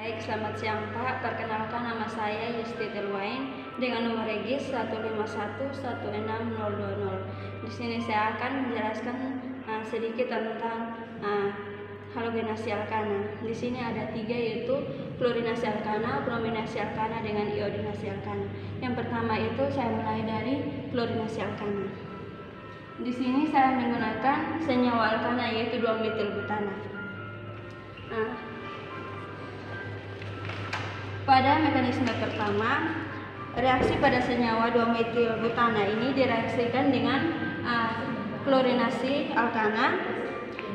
Baik, selamat siang Pak. Perkenalkan nama saya Yusti Telwain dengan nomor regis 1511620. Di sini saya akan menjelaskan sedikit tentang halogenasi alkana. Di sini ada 3, yaitu fluorinasi alkana, brominasi alkana, dengan iodinasi alkana. Yang pertama itu saya mulai dari fluorinasi alkana. Di sini saya menggunakan senyawa alkana yaitu 2-metilbutana. Pada mekanisme pertama, reaksi pada senyawa 2-metilbutana ini direaksikan dengan fluorinasi alkana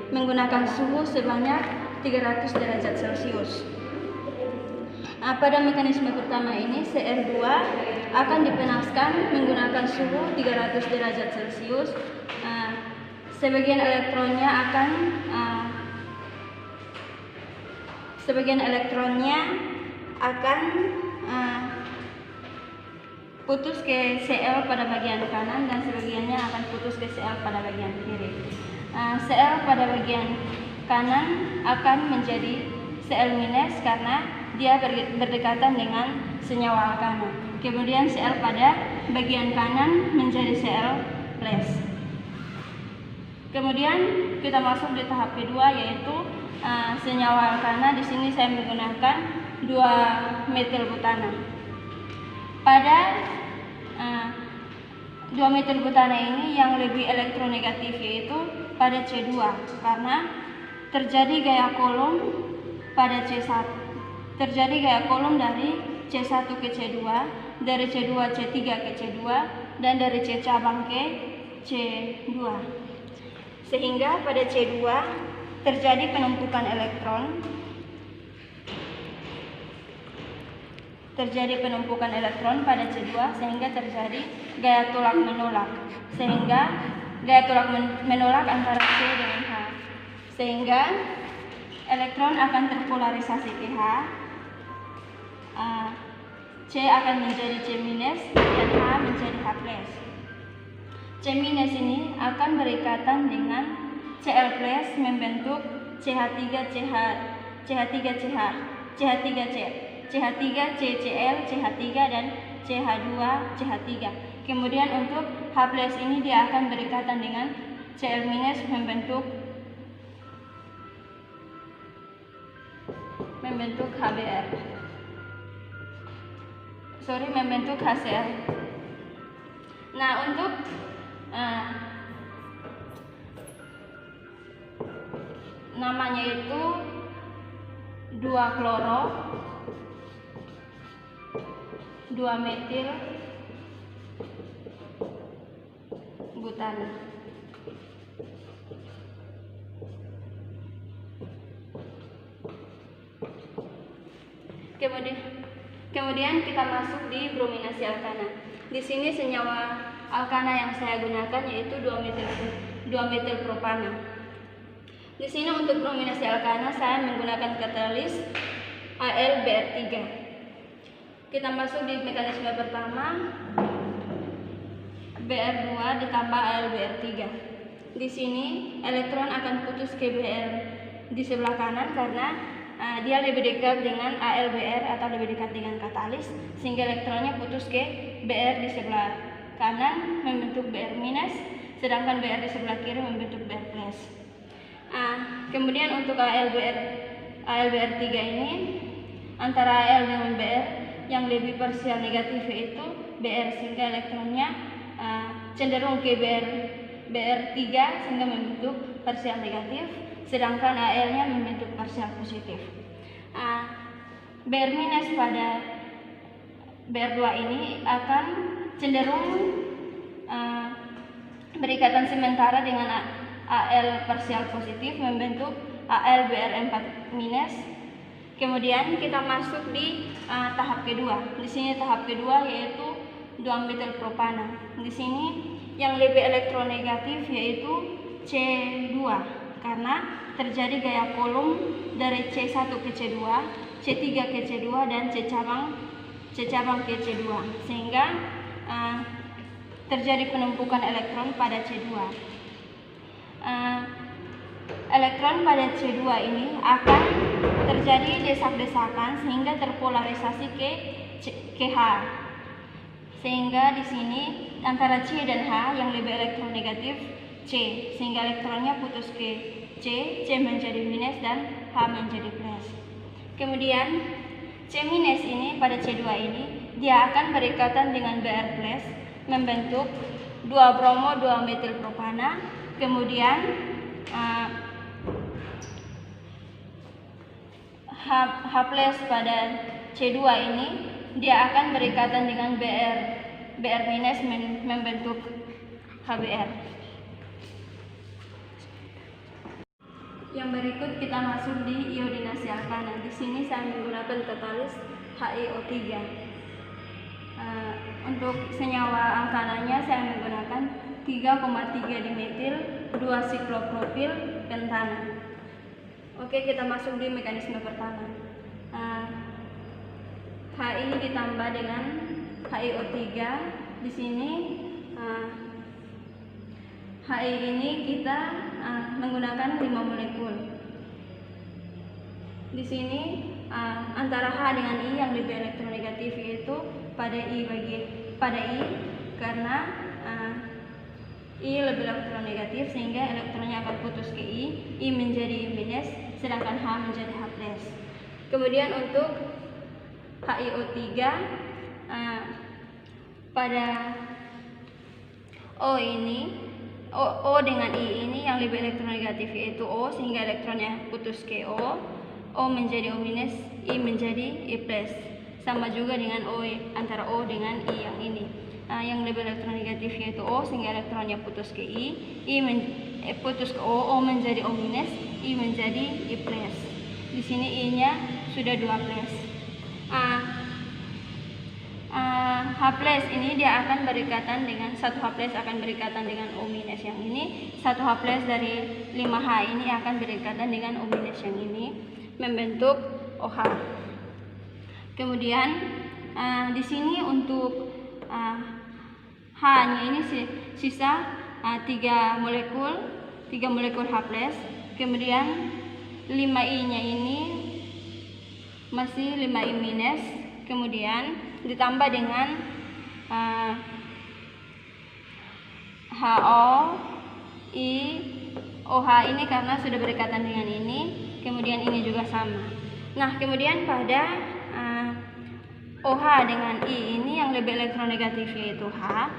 menggunakan suhu sebanyak 300 derajat Celcius. Pada mekanisme pertama ini, Cl2 akan dipanaskan menggunakan suhu 300 derajat Celcius. Sebagian elektronnya akan putus ke Cl pada bagian kanan dan sebagiannya akan putus ke Cl pada bagian kiri. Cl pada bagian kanan akan menjadi Cl- karena dia berdekatan dengan senyawa alkana. Kemudian Cl pada bagian kanan menjadi Cl+. Kemudian kita masuk di tahap kedua, yaitu senyawa alkana. Di sini saya menggunakan 2-metilbutana. Pada 2-metilbutana ini yang lebih elektronegatif yaitu pada C2, karena terjadi gaya kolom pada C1. Terjadi gaya kolom dari C1 ke C2, dari C2 C3 ke C2, dan dari C cabang ke C2. Sehingga pada C2 terjadi penumpukan elektron. Pada C2 sehingga terjadi gaya tolak menolak. Sehingga gaya tolak menolak antara C dengan H. Sehingga elektron akan terpolarisasi ke H. C akan menjadi C- dan H menjadi H+. C- ini akan berikatan dengan Cl+ membentuk CH3CH, CH3CH, CH3 CCl, CH3 dan CH2 CH3. Kemudian untuk H+ ini dia akan berikatan dengan Cl- membentuk HCl. Nah, untuk namanya itu 2-kloro 2-metilbutana. Kemudian kita masuk di brominasi alkana. Di sini senyawa alkana yang saya gunakan yaitu 2-metilpropana. Di sini untuk brominasi alkana saya menggunakan katalis AlBr3. Kita masuk di mekanisme pertama, Br2 ditambah AlBr3. Di sini elektron akan putus ke Br di sebelah kanan karena dia lebih dekat dengan AlBr atau lebih dekat dengan katalis, sehingga elektronnya putus ke Br di sebelah kanan membentuk Br-, sedangkan Br di sebelah kiri membentuk Br+. Kemudian untuk AlBr3 ini antara Al dengan Br yang lebih parsial negatif yaitu Br, sehingga elektronnya cenderung ke Br3 sehingga membentuk parsial negatif, sedangkan Al-nya membentuk parsial positif. Br- pada Br2 ini akan cenderung berikatan sementara dengan Al parsial positif membentuk AlBr4-. Kemudian kita masuk di tahap kedua. Di sini tahap kedua yaitu 2-metilpropana. Di sini yang lebih elektronegatif yaitu C2 karena terjadi gaya kolom dari C1 ke C2, C3 ke C2 dan C cabang ke C2, sehingga terjadi penumpukan elektron pada C2. elektron pada C2 ini akan terjadi desak-desakan sehingga terpolarisasi ke H. Sehingga di sini antara C dan H yang lebih elektronegatif C, sehingga elektronnya putus ke C menjadi minus dan H menjadi plus. Kemudian C minus ini pada C2 ini dia akan berikatan dengan Br plus membentuk 2 bromo 2 metil propana. Kemudian H plus pada C2 ini dia akan berikatan dengan Br minus membentuk HBr. Yang berikut kita masuk di iodinasi alkana. Di sini saya menggunakan katalis HiO3. Untuk senyawa alkananya saya menggunakan 3,3 dimetil 2 siklopropil pentana. Oke, kita masuk di mekanisme pertama. Hi ditambah dengan HiO3. Di sini Hi ini kita menggunakan 5 molekul. Di sini antara H dengan I yang lebih elektronegatif yaitu pada I karena I lebih elektronegatif sehingga elektronnya akan putus ke I menjadi minus sedangkan H menjadi H plus. Kemudian untuk HiO3 pada O ini O dengan I ini yang lebih elektronegatif yaitu O sehingga elektronnya putus ke O menjadi O minus, I menjadi I plus. Sama juga dengan antara O dengan I yang ini. Yang lebih elektronegatif yaitu O sehingga elektronnya putus ke putus ke O menjadi O minus, I menjadi I plus. Di sini I-nya sudah 2 plus. H plus ini dia akan berikatan dengan 1 H plus akan berikatan dengan O minus yang ini, 1 H plus dari 5H ini akan berikatan dengan O minus yang ini membentuk OH. Kemudian di sini untuk H-nya ini sisa 3 molekul H plus. Kemudian 5I-nya ini masih 5I minus. Kemudian ditambah dengan HO I OH ini karena sudah berikatan dengan ini. Kemudian ini juga sama. Nah, kemudian pada OH dengan I ini yang lebih elektronegatif yaitu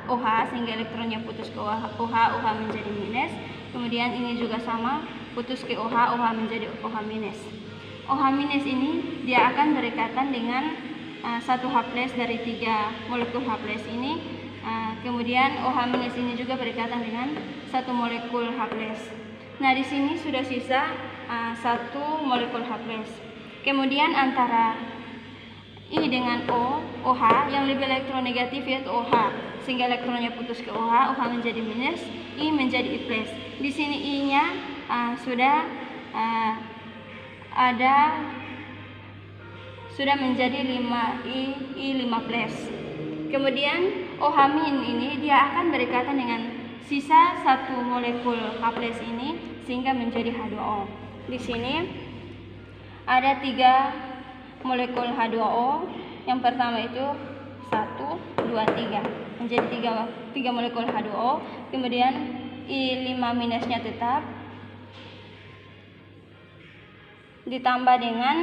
OH sehingga elektronnya putus ke OH menjadi minus. Kemudian ini juga sama, putus ke OH menjadi OH minus. OH minus ini dia akan berikatan dengan 1 H plus dari 3 molekul H plus ini. Kemudian OH minus ini juga berikatan dengan 1 molekul H plus. Nah, di sini sudah sisa 1 molekul H plus. Kemudian antara I dengan OH yang lebih elektronegatif yaitu OH sehingga elektronnya putus ke OH menjadi minus, I menjadi I plus. Di sini I-nya sudah menjadi 5 plus. Kemudian OH min ini dia akan berikatan dengan sisa 1 molekul H plus ini sehingga menjadi H2O. Di sini ada 3 molekul H2O. Yang pertama itu 1, 2, 3 menjadi 3 molekul H2O. Kemudian I5 minusnya tetap ditambah dengan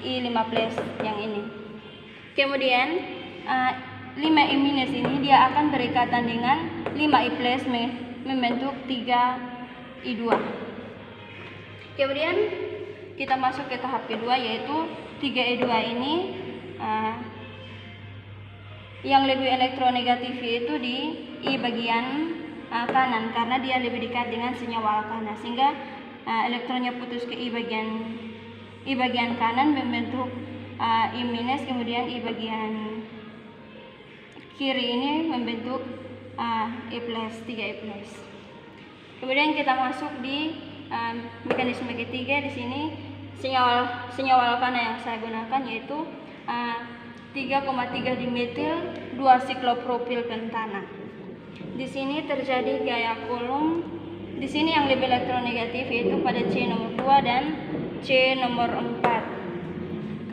I5 plus yang ini. Kemudian 5I minus ini dia akan berikatan dengan 5I plus membentuk 3I2. Kemudian kita masuk ke tahap kedua yaitu 3I2 ini yang lebih elektronegatif yaitu di I bagian kanan karena dia lebih dekat dengan senyawa alkana sehingga elektronnya putus ke I bagian kanan membentuk I minus. Kemudian I bagian kiri ini membentuk I plus, 3I plus. Kemudian kita masuk di mekanisme ketiga. Di sini senyawa alkana yang saya gunakan yaitu 3,3 dimetil 2 siklopropil pentana. Di sini terjadi gaya Coulomb Di sini yang lebih elektronegatif yaitu pada C nomor 2 dan C nomor 4.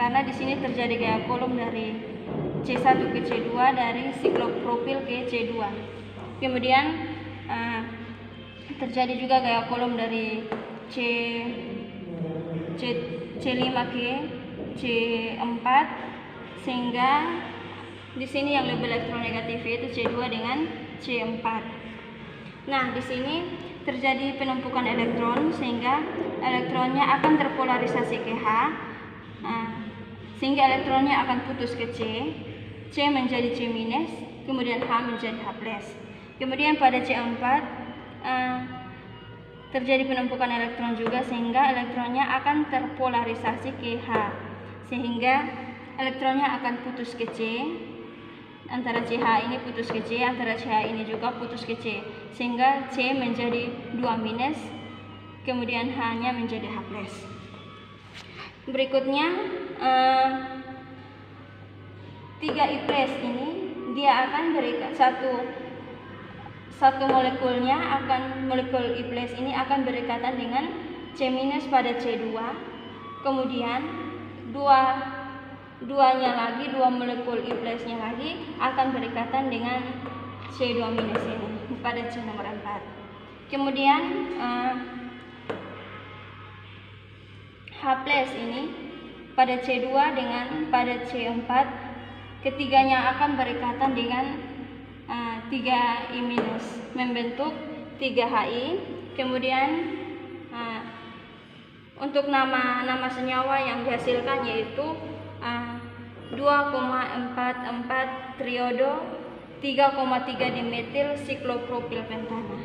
Karena di sini terjadi gaya kolom dari C1 ke C2 dari siklopropil ke C2. Kemudian terjadi juga gaya kolom dari C5 ke C4, sehingga di sini yang lebih elektronegatif yaitu C2 dengan C4. Nah, di sini terjadi penumpukan elektron sehingga elektronnya akan terpolarisasi ke H, sehingga elektronnya akan putus ke C menjadi C-, kemudian H menjadi H+. Kemudian pada C4 terjadi penumpukan elektron juga sehingga elektronnya akan terpolarisasi ke H, sehingga elektronnya akan putus ke C. Antara CH ini putus ke C, antara CH ini juga putus ke C, sehingga C menjadi 2-, kemudian H-nya menjadi H+. Berikutnya 3I+ ini dia akan berikat satu molekulnya molekul I+ ini akan berikatan dengan C- pada C2, kemudian dua molekul I+-nya lagi akan berikatan dengan C2- ini pada C nomor 4. Kemudian H+ ini pada C2 dengan pada C4, ketiganya akan berikatan dengan 3I- membentuk 3Hi. Kemudian untuk nama senyawa yang dihasilkan yaitu 2,44 triodo 3,3 dimetil siklopropil pentana.